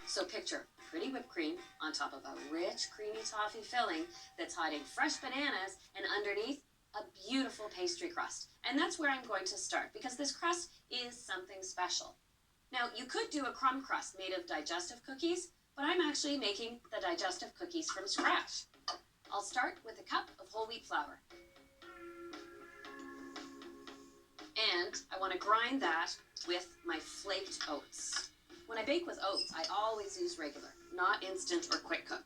So picture pretty whipped cream on top of a rich, creamy toffee filling that's hiding fresh bananas and underneath a beautiful pastry crust. And that's where I'm going to start because this crust is something special. Now, you could do a crumb crust made of digestive cookies, but I'm actually making the digestive cookies from scratch. I'll start with a cup of whole wheat flour. And I want to grind that with my flaked oats. When I bake with oats, I always use regular, not instant or quick cook.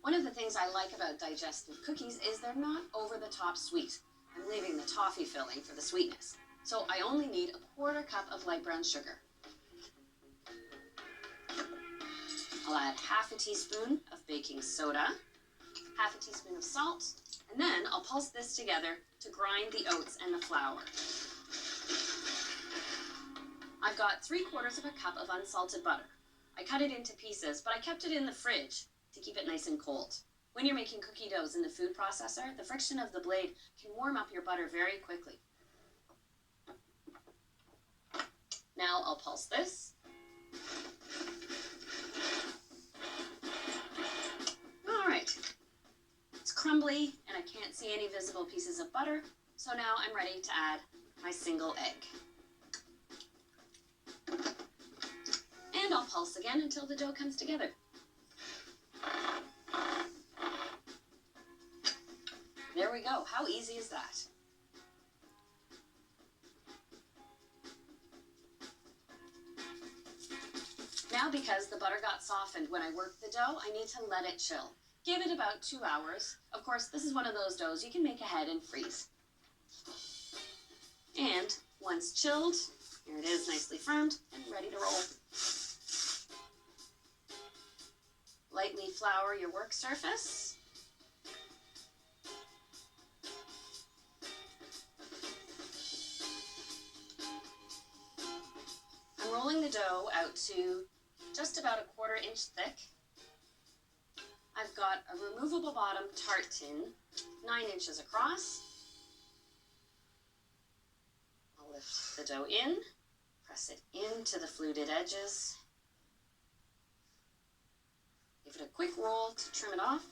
One of the things I like about digestive cookies is they're not over the top sweet. I'm leaving the toffee filling for the sweetness. So I only need a quarter cup of light brown sugar. I'll add half a teaspoon of baking soda, half a teaspoon of salt, and then I'll pulse this together to grind the oats and the flour. I've got 3/4 of a cup of unsalted butter. I cut it into pieces, but I kept it in the fridge to keep it nice and cold. When you're making cookie doughs in the food processor, the friction of the blade can warm up your butter very quickly. Now I'll pulse this. All right. It's crumbly and I can't see any visible pieces of butter, so now I'm ready to add my single egg. And I'll pulse again until the dough comes together. There we go. How easy is that? Now, because the butter got softened when I worked the dough, I need to let it chill. Give it about 2 hours. Of course, this is one of those doughs you can make ahead and freeze. And once chilled, here it is, nicely firmed and ready to roll. Lightly flour your work surface. I'm rolling the dough out to just about a 1/4 inch thick. I've got a removable bottom tart tin, 9 inches across. I'll lift the dough in, press it into the fluted edges. Give it a quick roll to trim it off.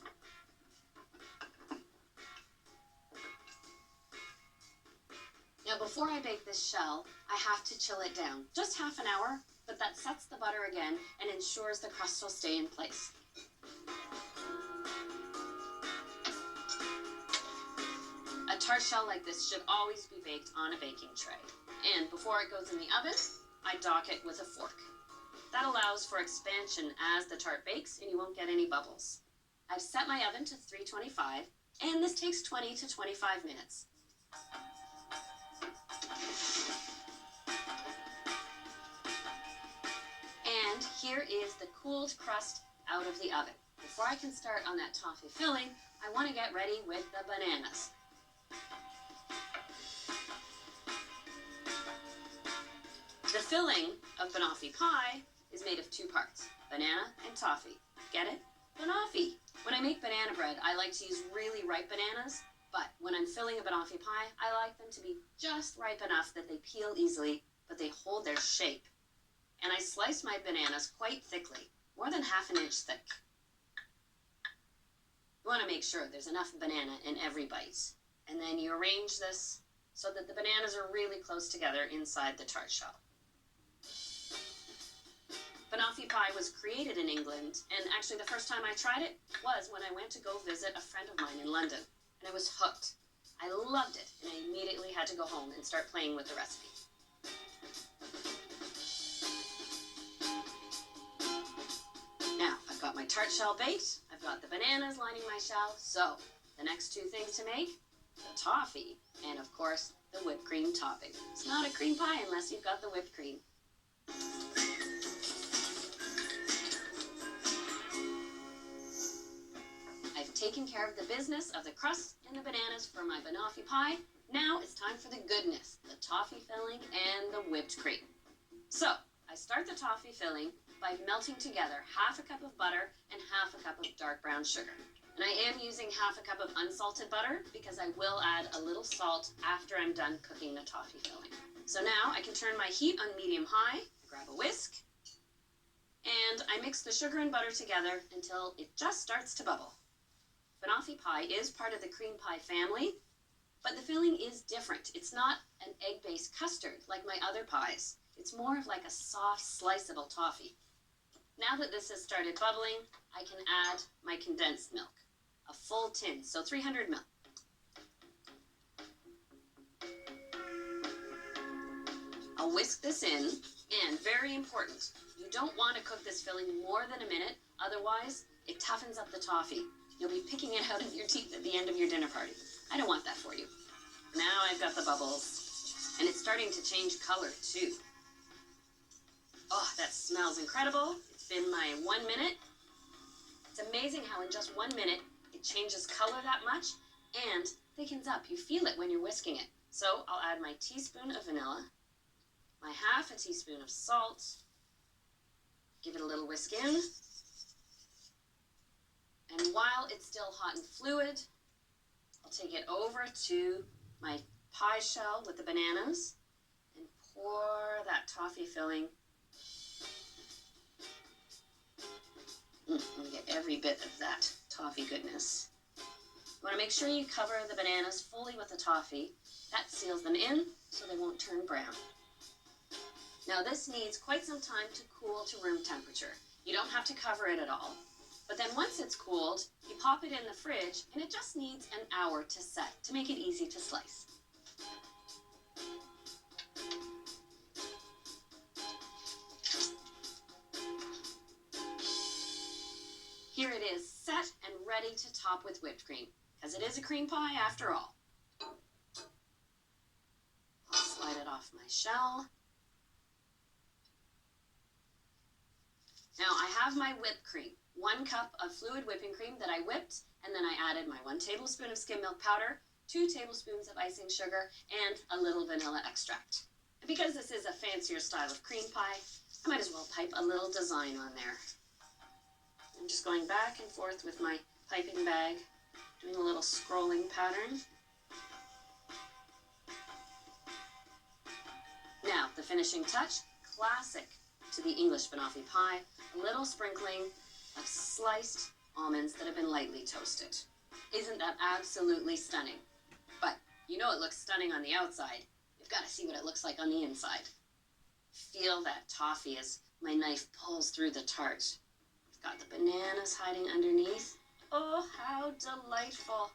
Now, before I bake this shell, I have to chill it down. Just half an hour, but that sets the butter again and ensures the crust will stay in place. A tart shell like this should always be baked on a baking tray. And before it goes in the oven, I dock it with a fork. That allows for expansion as the tart bakes and you won't get any bubbles. I've set my oven to 325 and this takes 20 to 25 minutes. And here is the cooled crust out of the oven. Before I can start on that toffee filling, I want to get ready with the bananas. The filling of banoffee pie is made of 2 parts, banana and toffee. Get it? Banoffee. When I make banana bread, I like to use really ripe bananas, but when I'm filling a banoffee pie, I like them to be just ripe enough that they peel easily, but they hold their shape. And I slice my bananas quite thickly, more than half an inch thick. You want to make sure there's enough banana in every bite. And then you arrange this so that the bananas are really close together inside the tart shell. Banoffee pie was created in England, and actually the first time I tried it was when I went to go visit a friend of mine in London, and I was hooked. I loved it, and I immediately had to go home and start playing with the recipe. Now, I've got my tart shell baked, I've got the bananas lining my shell, so the next 2 things to make, the toffee, and of course, the whipped cream topping. It's not a cream pie unless you've got the whipped cream. I've taken care of the business of the crust and the bananas for my banoffee pie. Now it's time for the goodness, the toffee filling and the whipped cream. So, I start the toffee filling by melting together half a cup of butter and half a cup of dark brown sugar. And I am using half a cup of unsalted butter because I will add a little salt after I'm done cooking the toffee filling. So now I can turn my heat on medium-high, grab a whisk, and I mix mix the sugar and butter together until it just starts to bubble. Banoffee pie is part of the cream pie family, but the filling is different. It's not an egg-based custard like my other pies. It's more of like a soft, sliceable toffee. Now that this has started bubbling, I can add my condensed milk, a full tin, so 300 ml. I'll whisk this in, and very important, you don't want to cook this filling more than a minute, otherwise it toughens up the toffee. You'll be picking it out of your teeth at the end of your dinner party. I don't want that for you. Now I've got the bubbles, and it's starting to change color too. Oh, that smells incredible. It's been my 1 minute. It's amazing how in just 1 minute it changes color that much and thickens up. You feel it when you're whisking it. So I'll add my teaspoon of vanilla, my half a teaspoon of salt, give it a little whisk in, and while it's still hot and fluid, I'll take it over to my pie shell with the bananas and pour that toffee filling. Let me get every bit of that toffee goodness. You want to make sure you cover the bananas fully with the toffee. That seals them in so they won't turn brown. Now this needs quite some time to cool to room temperature. You don't have to cover it at all. But then once it's cooled, you pop it in the fridge and it just needs an hour to set to make it easy to slice. Here it is, set and ready to top with whipped cream, because it is a cream pie after all. I'll slide it off my shell. Now I have my whipped cream, 1 cup of fluid whipping cream that I whipped, and then I added my 1 tablespoon of skim milk powder, 2 tablespoons of icing sugar, and a little vanilla extract. And because this is a fancier style of cream pie, I might as well pipe a little design on there. I'm just going back and forth with my piping bag, doing a little scrolling pattern. Now, the finishing touch, classic to the English banoffee pie, a little sprinkling of sliced almonds that have been lightly toasted. Isn't that absolutely stunning? But you know it looks stunning on the outside. You've got to see what it looks like on the inside. Feel that toffee as my knife pulls through the tart. Got the bananas hiding underneath. Oh, how delightful.